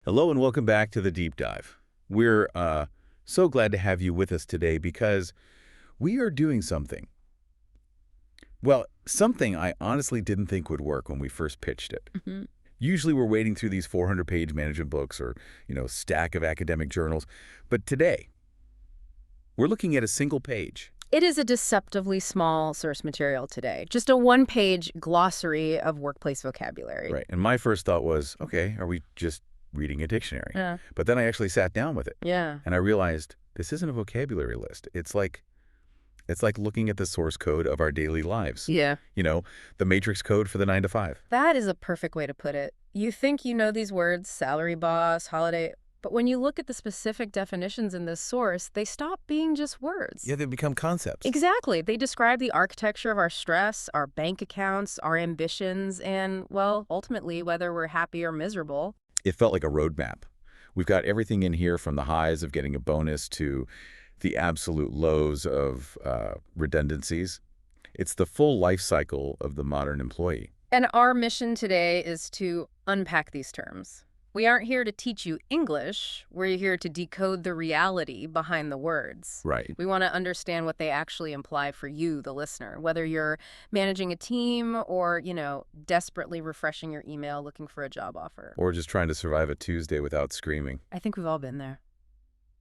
Hello and welcome back to the Deep Dive. We're so glad to have you with us today because we are doing something. Well, something I honestly didn't think would work when we first pitched it. Usually we're wading through these 400-page management books or, stack of academic journals. But today, we're looking at a single page. It is a deceptively small source material today, just a one-page glossary of workplace vocabulary. Right. And my first thought was, okay, are we just reading a dictionary? Yeah. But then I actually sat down with it. Yeah. And I realized this isn't a vocabulary list. It's like looking at the source code of our daily lives. Yeah. The matrix code for the 9 to 5. That is a perfect way to put it. You think you know these words, salary boss, holiday, but when you look at the specific definitions in this source, they stop being just words. Yeah, they become concepts. Exactly. They describe the architecture of our stress, our bank accounts, our ambitions, and, well, ultimately, whether we're happy or miserable. It felt like a roadmap. We've got everything in here from the highs of getting a bonus to the absolute lows of redundancies. It's the full life cycle of the modern employee. And our mission today is to unpack these terms. We aren't here to teach you English. We're here to decode the reality behind the words. Right. We want to understand what they actually imply for you, the listener, whether you're managing a team or, desperately refreshing your email looking for a job offer. Or just trying to survive a Tuesday without screaming. I think we've all been there.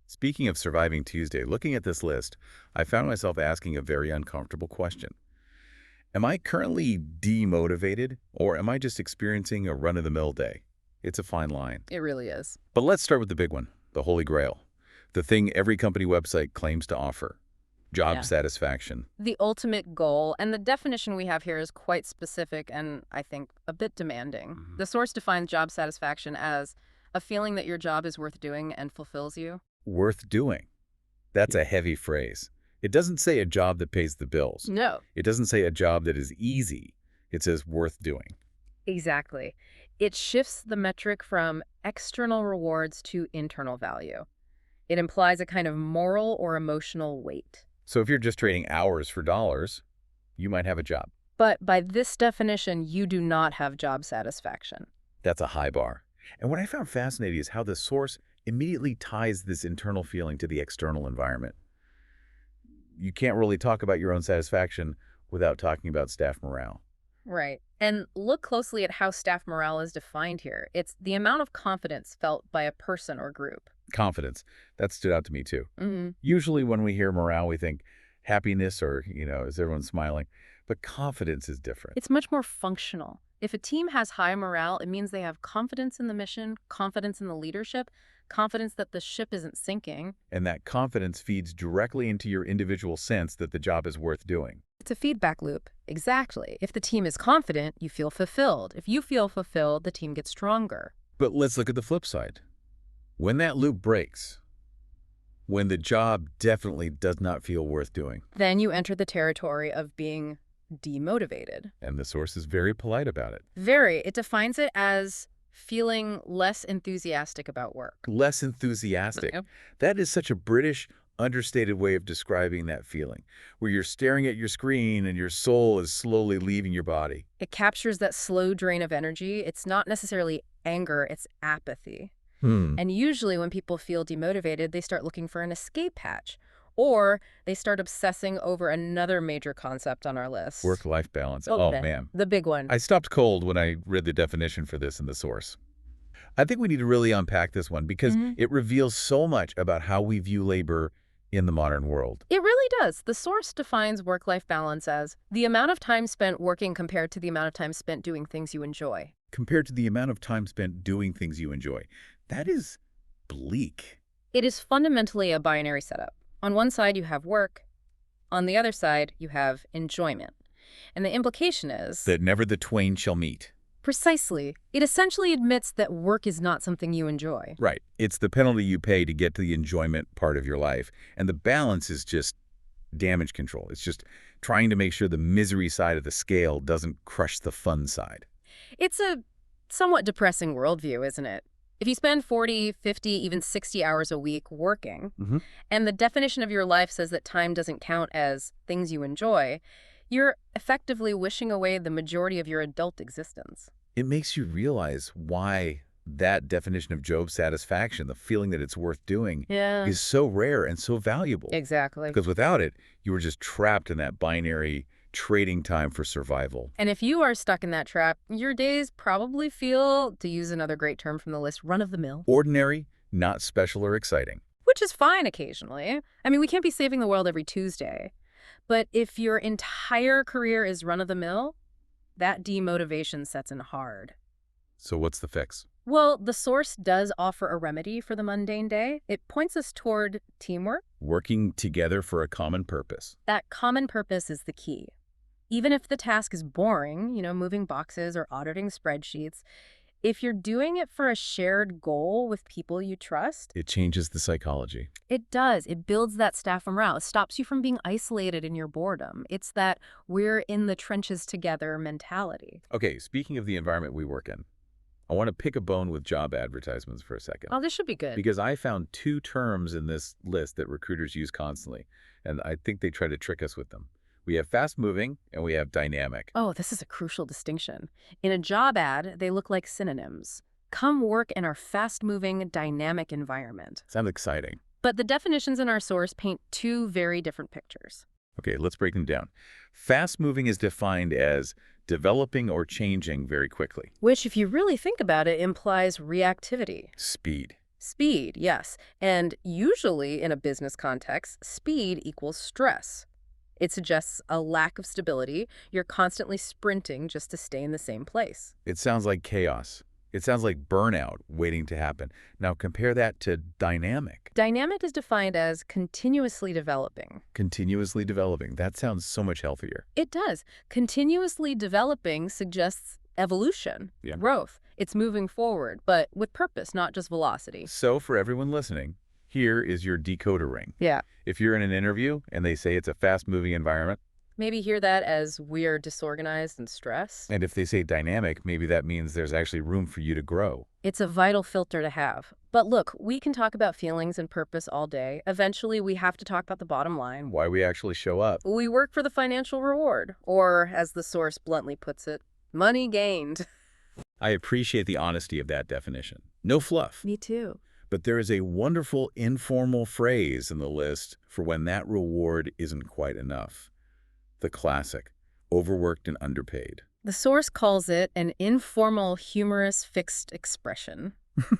Speaking of surviving Tuesday, looking at this list, I found myself asking a very uncomfortable question. Am I currently demotivated, or am I just experiencing a run-of-the-mill day? It's a fine line. It really is. But let's start with the big one, the Holy Grail, the thing every company website claims to offer, job satisfaction. The ultimate goal, and the definition we have here is quite specific and, I think, a bit demanding. The source defines job satisfaction as a feeling that your job is worth doing and fulfills you. Worth doing. That's a heavy phrase. It doesn't say a job that pays the bills. No. It doesn't say a job that is easy. It says worth doing. Exactly. It shifts the metric from external rewards to internal value. It implies a kind of moral or emotional weight. So if you're just trading hours for dollars, you might have a job. But by this definition, you do not have job satisfaction. That's a high bar. And what I found fascinating is how the source immediately ties this internal feeling to the external environment. You can't really talk about your own satisfaction without talking about staff morale. Right. And look closely at how staff morale is defined here. It's the amount of confidence felt by a person or group. Confidence. That stood out to me too. Mm-hmm. Usually when we hear morale, we think happiness or, is everyone smiling? But confidence is different. It's much more functional. If a team has high morale, it means they have confidence in the mission, confidence in the leadership, confidence that the ship isn't sinking. And that confidence feeds directly into your individual sense that the job is worth doing. It's a feedback loop. Exactly. If the team is confident, you feel fulfilled. If you feel fulfilled, the team gets stronger. But let's look at the flip side. When that loop breaks, when the job definitely does not feel worth doing, then you enter the territory of being demotivated. And the source is very polite about it. Very. It defines it as feeling less enthusiastic about work. Less enthusiastic. Yep. That is such a British, understated way of describing that feeling, where you're staring at your screen and your soul is slowly leaving your body. It captures that slow drain of energy. It's not necessarily anger, it's apathy. And usually when people feel demotivated, they start looking for an escape hatch, or they start obsessing over another major concept on our list. Work-life balance. Oh, man. The big one. I stopped cold when I read the definition for this in the source. I think we need to really unpack this one because it reveals so much about how we view labor in the modern world. It really does. The source defines work-life balance as the amount of time spent working compared to the amount of time spent doing things you enjoy. Compared to the amount of time spent doing things you enjoy. That is bleak. It is fundamentally a binary setup. On one side, you have work. On the other side, you have enjoyment. And the implication is that never the twain shall meet. Precisely. It essentially admits that work is not something you enjoy. Right. It's the penalty you pay to get to the enjoyment part of your life. And the balance is just damage control. It's just trying to make sure the misery side of the scale doesn't crush the fun side. It's a somewhat depressing worldview, isn't it? If you spend 40, 50, even 60 hours a week working, and the definition of your life says that time doesn't count as things you enjoy, you're effectively wishing away the majority of your adult existence. It makes you realize why that definition of job satisfaction, the feeling that it's worth doing, Yeah. is so rare and so valuable. Exactly. Because without it, you were just trapped in that binary trading time for survival. And if you are stuck in that trap, your days probably feel, to use another great term from the list, run-of-the-mill. Ordinary, not special or exciting. Which is fine occasionally. I mean, we can't be saving the world every Tuesday. But if your entire career is run-of-the-mill, that demotivation sets in hard. So what's the fix? Well, the source does offer a remedy for the mundane day. It points us toward teamwork. Working together for a common purpose. That common purpose is the key. Even if the task is boring, moving boxes or auditing spreadsheets, if you're doing it for a shared goal with people you trust, It changes the psychology. it does. It builds that staff morale. It stops you from being isolated in your boredom. It's that we're in the trenches together mentality. Okay, speaking of the environment we work in, I want to pick a bone with job advertisements for a second. Oh, this should be good. Because I found two terms in this list that recruiters use constantly, and I think they try to trick us with them. We have fast-moving, and we have dynamic. Oh, this is a crucial distinction. In a job ad, they look like synonyms. Come work in our fast-moving, dynamic environment. Sounds exciting. But the definitions in our source paint two very different pictures. Okay, let's break them down. Fast-moving is defined as developing or changing very quickly. Which, if you really think about it, implies reactivity. Speed. Speed, yes. And usually, in a business context, speed equals stress. It suggests a lack of stability. You're constantly sprinting just to stay in the same place. It sounds like chaos. It sounds like burnout waiting to happen. Now compare that to dynamic. Dynamic is defined as continuously developing. Continuously developing. That sounds so much healthier. It does. Continuously developing suggests evolution, Yeah. growth. It's moving forward, but with purpose, not just velocity. So for everyone listening, here is your decoder ring. Yeah. If you're in an interview and they say it's a fast-moving environment, Maybe hear that as we're disorganized and stressed. and if they say dynamic, maybe that means there's actually room for you to grow. It's a vital filter to have. But look, we can talk about feelings and purpose all day. Eventually, we have to talk about the bottom line. Why we actually show up. We work for the financial reward, or as the source bluntly puts it, money gained. I appreciate the honesty of that definition. No fluff. Me too. But there is a wonderful informal phrase in the list for when that reward isn't quite enough. The classic, overworked and underpaid. The source calls it an informal, humorous, fixed expression,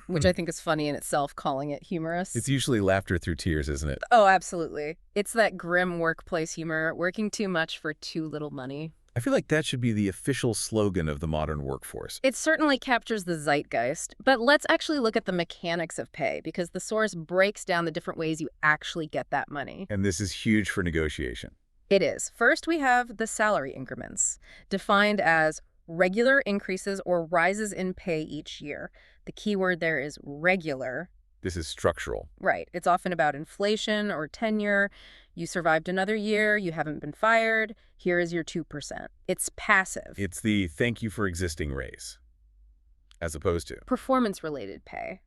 which I think is funny in itself, calling it humorous. It's usually laughter through tears, isn't it? Oh, absolutely. It's that grim workplace humor, working too much for too little money. I feel like that should be the official slogan of the modern workforce. It certainly captures the zeitgeist, but let's actually look at the mechanics of pay, because the source breaks down the different ways you actually get that money. And this is huge for negotiation. It is. First, we have the salary increments, defined as regular increases or rises in pay each year. The key word there is regular. This is structural. Right. It's often about inflation or tenure. You survived another year, you haven't been fired, here is your 2%. It's passive. It's the thank you for existing raise, as opposed to Performance-related pay,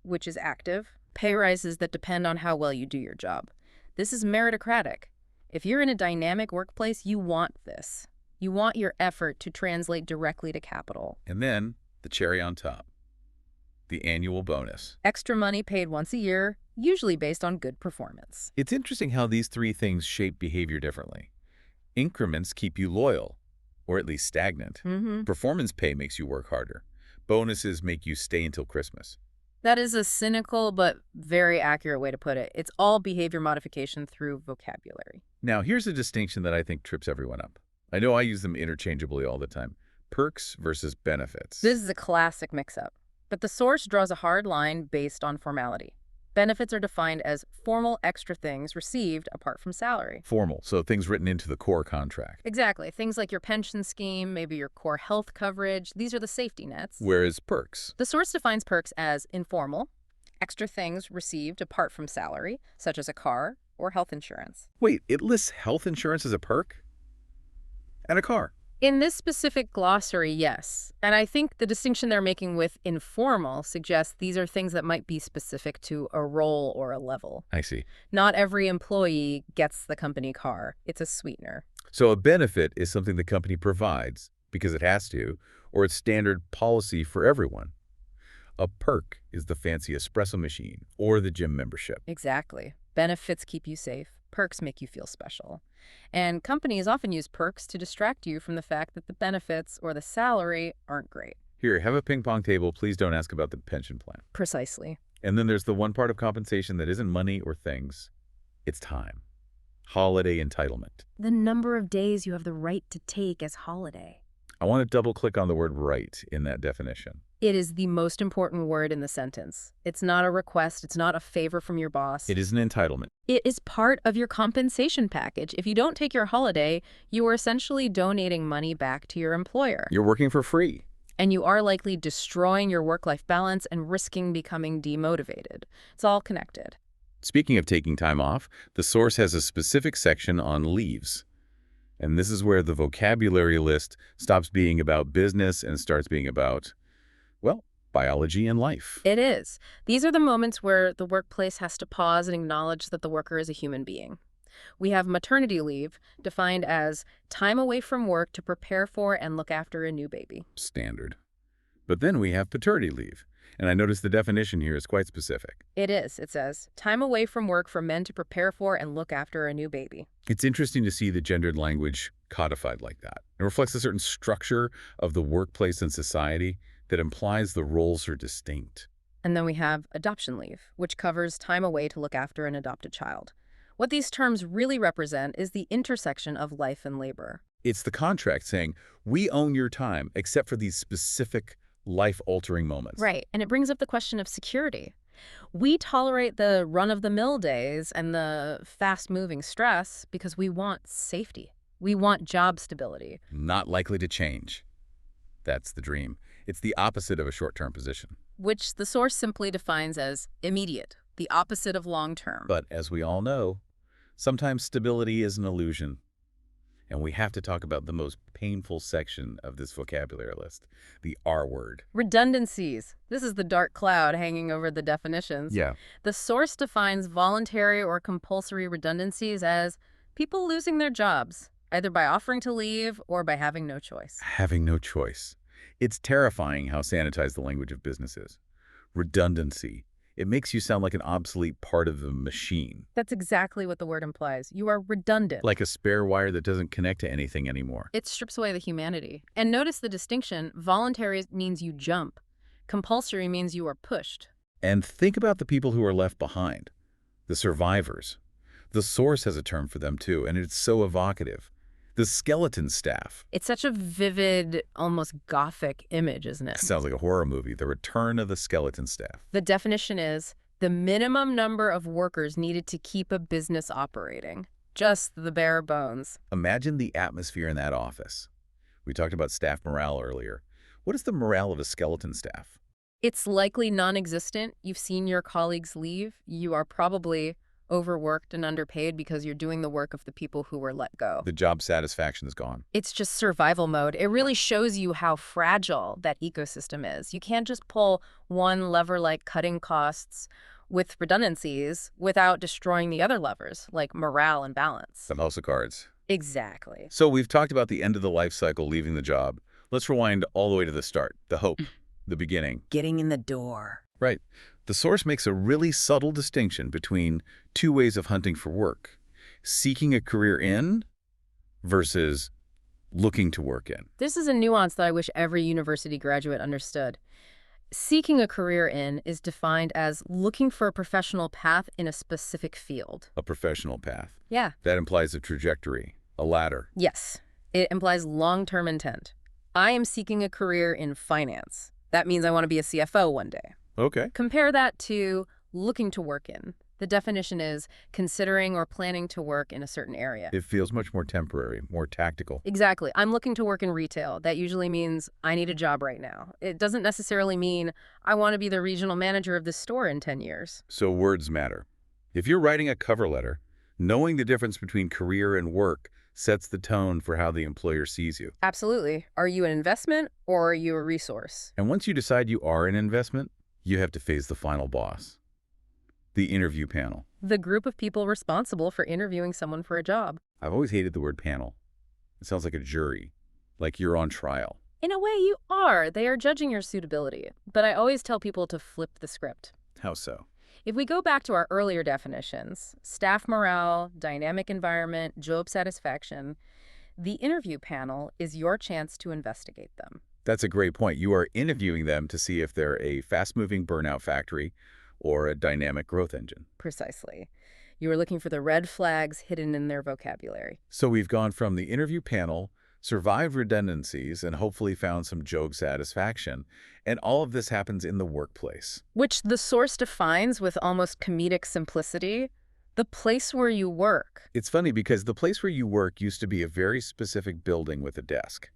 which is active. Pay rises that depend on how well you do your job. This is meritocratic. If you're in a dynamic workplace, you want this. You want your effort to translate directly to capital. And then the cherry on top, the annual bonus. Extra money paid once a year, usually based on good performance. It's interesting how these three things shape behavior differently. Increments keep you loyal, or at least stagnant. Performance pay makes you work harder. Bonuses make you stay until Christmas. That is a cynical but very accurate way to put it. It's all behavior modification through vocabulary. Now, here's a distinction that I think trips everyone up. I know I use them interchangeably all the time. Perks versus benefits. This is a classic mix-up, but the source draws a hard line based on formality. Benefits are defined as formal extra things received apart from salary. Formal, so things written into the core contract. Exactly. Things like your pension scheme, maybe your core health coverage. These are the safety nets. Whereas perks. The source defines perks as informal, extra things received apart from salary, such as a car or health insurance. Wait, it lists health insurance as a perk? And a car. In this specific glossary, yes. And I think the distinction they're making with informal suggests these are things that might be specific to a role or a level. I see. Not every employee gets the company car. It's a sweetener. So a benefit is something the company provides because it has to, or it's standard policy for everyone. A perk is the fancy espresso machine or the gym membership. Exactly. Benefits keep you safe. Perks make you feel special. And companies often use perks to distract you from the fact that the benefits or the salary aren't great. Here, have a ping pong table. Please don't ask about the pension plan. Precisely. And then there's the one part of compensation that isn't money or things. It's time. Holiday entitlement. The number of days you have the right to take as holiday. I want to double-click on the word right in that definition. It is the most important word in the sentence. It's not a request. It's not a favor from your boss. It is an entitlement. It is part of your compensation package. If you don't take your holiday, you are essentially donating money back to your employer. You're working for free. And you are likely destroying your work-life balance and risking becoming demotivated. It's all connected. Speaking of taking time off, the source has a specific section on leaves. And this is where the vocabulary list stops being about business and starts being about, well, biology and life. It is. These are the moments where the workplace has to pause and acknowledge that the worker is a human being. We have maternity leave, defined as time away from work to prepare for and look after a new baby. Standard. But then we have paternity leave. And I notice the definition here is quite specific. It is. It says, time away from work for men to prepare for and look after a new baby. It's interesting to see the gendered language codified like that. It reflects a certain structure of the workplace and society that implies the roles are distinct. And then we have adoption leave, which covers time away to look after an adopted child. What these terms really represent is the intersection of life and labor. It's the contract saying, we own your time, except for these specific life-altering moments. Right, and it brings up the question of security. We tolerate the run-of-the-mill days and the fast-moving stress because we want safety. We want job stability. Not likely to change. That's the dream. It's the opposite of a short-term position. Which the source simply defines as immediate, the opposite of long-term. But as we all know, sometimes stability is an illusion. And we have to talk about the most painful section of this vocabulary list, the R word. Redundancies. This is the dark cloud hanging over the definitions. Yeah. The source defines voluntary or compulsory redundancies as people losing their jobs, either by offering to leave or by having no choice. Having no choice. It's terrifying how sanitized the language of business is. Redundancy. It makes you sound like an obsolete part of the machine. That's exactly what the word implies. You are redundant. Like a spare wire that doesn't connect to anything anymore. It strips away the humanity. And notice the distinction. Voluntary means you jump. Compulsory means you are pushed. And think about the people who are left behind. The survivors. The source has a term for them too, and it's so evocative. The skeleton staff. It's such a vivid, almost gothic image, isn't it? Sounds like a horror movie. The return of the skeleton staff. The definition is the minimum number of workers needed to keep a business operating. Just the bare bones. Imagine the atmosphere in that office. We talked about staff morale earlier. What is the morale of a skeleton staff? It's likely non-existent. You've seen your colleagues leave. You are probably overworked and underpaid because you're doing the work of the people who were let go. The job satisfaction is gone. It's just survival mode. It really shows you how fragile that ecosystem is. You can't just pull one lever like cutting costs with redundancies without destroying the other levers like morale and balance. The house of cards. Exactly. So we've talked about the end of the life cycle, leaving the job. Let's rewind all the way to the start, the hope, the beginning. Getting in the door. Right. The source makes a really subtle distinction between two ways of hunting for work. Seeking a career in versus looking to work in. This is a nuance that I wish every university graduate understood. Seeking a career in is defined as looking for a professional path in a specific field. A professional path. Yeah. That implies a trajectory, a ladder. Yes. It implies long-term intent. I am seeking a career in finance. That means I want to be a CFO one day. Okay. Compare that to looking to work in. The definition is considering or planning to work in a certain area. It feels much more temporary, more tactical. Exactly. I'm looking to work in retail. That usually means I need a job right now. It doesn't necessarily mean I want to be the regional manager of this store in 10 years. So words matter. If you're writing a cover letter, knowing the difference between career and work sets the tone for how the employer sees you. Absolutely. Are you an investment or are you a resource? And once you decide you are an investment, you have to face the final boss. The interview panel. The group of people responsible for interviewing someone for a job. I've always hated the word panel. It sounds like a jury, like you're on trial. In a way, you are. They are judging your suitability. But I always tell people to flip the script. How so? If we go back to our earlier definitions, staff morale, dynamic environment, job satisfaction, the interview panel is your chance to investigate them. That's a great point. You are interviewing them to see if they're a fast-moving burnout factory or a dynamic growth engine. Precisely. You are looking for the red flags hidden in their vocabulary. So we've gone from the interview panel, survived redundancies, and hopefully found some job satisfaction. And all of this happens in the workplace. Which the source defines with almost comedic simplicity, the place where you work. It's funny because the place where you work used to be a very specific building with a desk.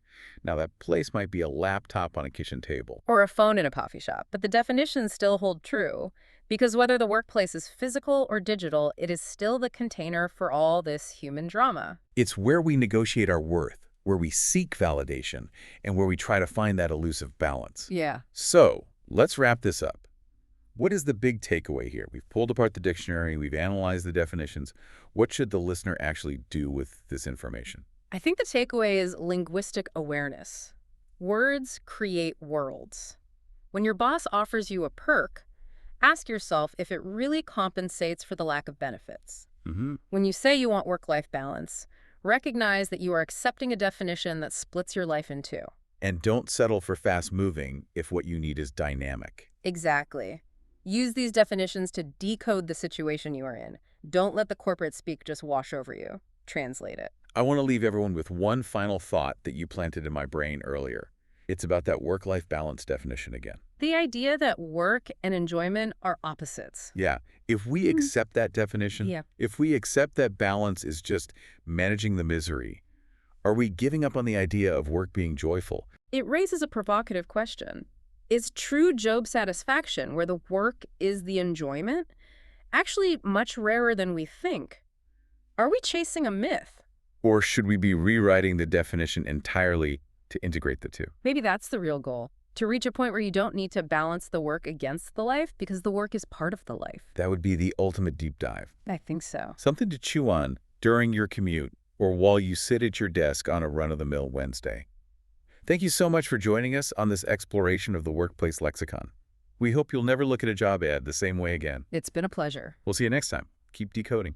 Now that place might be a laptop on a kitchen table. Or a phone in a coffee shop. But the definitions still hold true, because whether the workplace is physical or digital, it is still the container for all this human drama. It's where we negotiate our worth, where we seek validation, and where we try to find that elusive balance. Yeah. So, let's wrap this up. What is the big takeaway here? We've pulled apart the dictionary, we've analyzed the definitions. What should the listener actually do with this information? I think the takeaway is linguistic awareness. Words create worlds. When your boss offers you a perk, ask yourself if it really compensates for the lack of benefits. When you say you want work-life balance, recognize that you are accepting a definition that splits your life in two. And don't settle for fast-moving if what you need is dynamic. Exactly. Use these definitions to decode the situation you are in. Don't let the corporate speak just wash over you. Translate it. I want to leave everyone with one final thought that you planted in my brain earlier. It's about that work-life balance definition again. The idea that work and enjoyment are opposites. Yeah, if we accept that definition, if we accept that balance is just managing the misery, are we giving up on the idea of work being joyful? It raises a provocative question. Is true job satisfaction, where the work is the enjoyment, actually much rarer than we think? Are we chasing a myth? Or should we be rewriting the definition entirely to integrate the two? Maybe that's the real goal. To reach a point where you don't need to balance the work against the life because the work is part of the life. That would be the ultimate deep dive. I think so. Something to chew on during your commute or while you sit at your desk on a run-of-the-mill Wednesday. Thank you so much for joining us on this exploration of the workplace lexicon. We hope you'll never look at a job ad the same way again. It's been a pleasure. We'll see you next time. Keep decoding.